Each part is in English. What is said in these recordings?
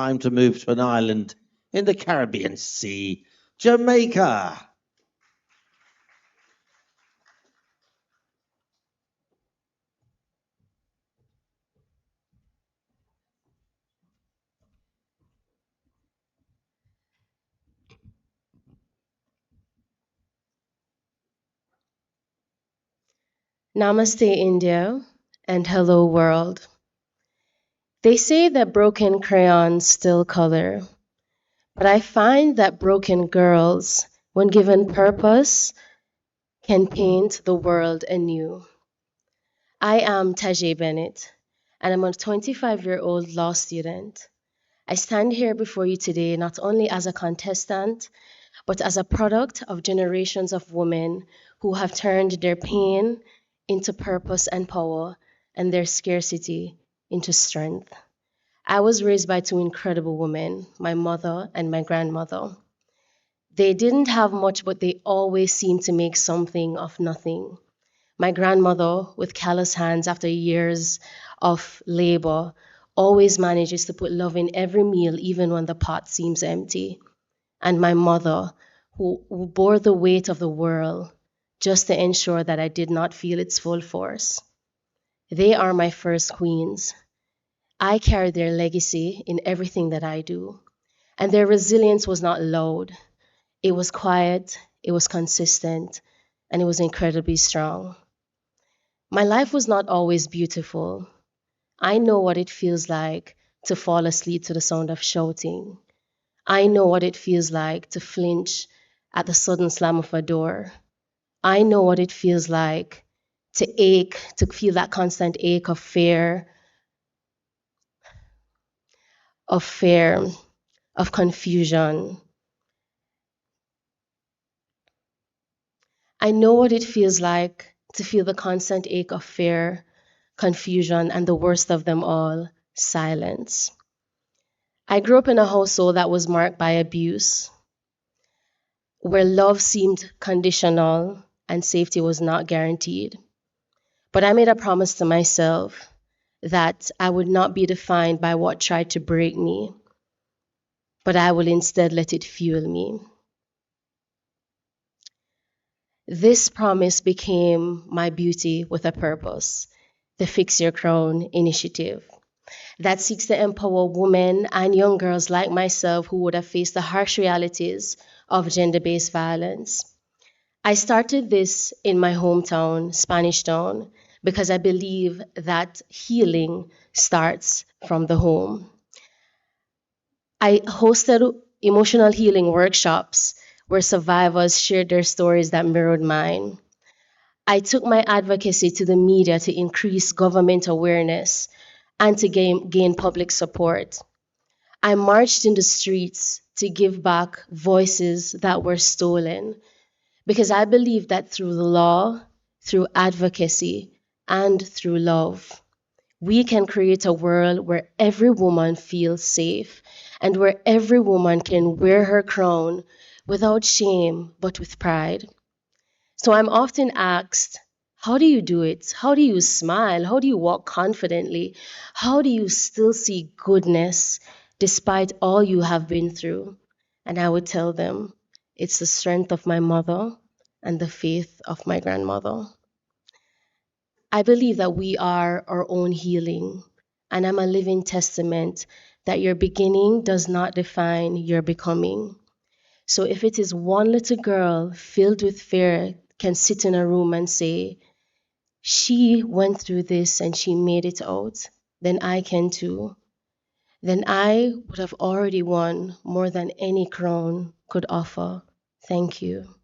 time to move to an island in the Caribbean Sea, Jamaica. Namaste, India, and hello, world. They say that broken crayons still color, but I find that broken girls, when given purpose, can paint the world anew. I am Tahje Bennett, and I'm a 25-year-old law student. I stand here before you today not only as a contestant, but as a product of generations of women who have turned their pain into purpose and power, and their scarcity into strength. I was raised by two incredible women, my mother and my grandmother. They didn't have much, but they always seemed to make something of nothing. My grandmother, with callous hands after years of labor, always manages to put love in every meal, even when the pot seems empty. And my mother, who bore the weight of the world just to ensure that I did not feel its full force. They are my first queens. I carry their legacy in everything that I do. And their resilience was not loud. It was quiet, it was consistent, and it was incredibly strong. My life was not always beautiful. I know what it feels like to fall asleep to the sound of shouting. I know what it feels like to flinch at the sudden slam of a door. I know what it feels like to ache, to feel that constant ache of fear, of confusion. I know what it feels like to feel the constant ache of fear, confusion, and the worst of them all, silence. I grew up in a household that was marked by abuse, where love seemed conditional and safety was not guaranteed. But I made a promise to myself that I would not be defined by what tried to break me, but I will instead let it fuel me. This promise became my beauty with a purpose, the Fix Your Crown initiative that seeks to empower women and young girls like myself who would have faced the harsh realities of gender-based violence. I started this in my hometown, Spanish Town, because I believe that healing starts from the home. I hosted emotional healing workshops where survivors shared their stories that mirrored mine. I took my advocacy to the media to increase government awareness and to gain public support. I marched in the streets to give back voices that were stolen because I believe that through the law, through advocacy, and through love, we can create a world where every woman feels safe and where every woman can wear her crown without shame but with pride. So I'm often asked, how do you do it? How do you smile? How do you walk confidently? How do you still see goodness despite all you have been through? And I would tell them, it's the strength of my mother and the faith of my grandmother. I believe that we are our own healing, and I'm a living testament that your beginning does not define your becoming. So if it is one little girl filled with fear can sit in a room and say, she went through this and she made it out, then I can too. Then I would have already won more than any crown could offer. Thank you.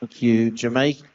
Thank you, Jamaica.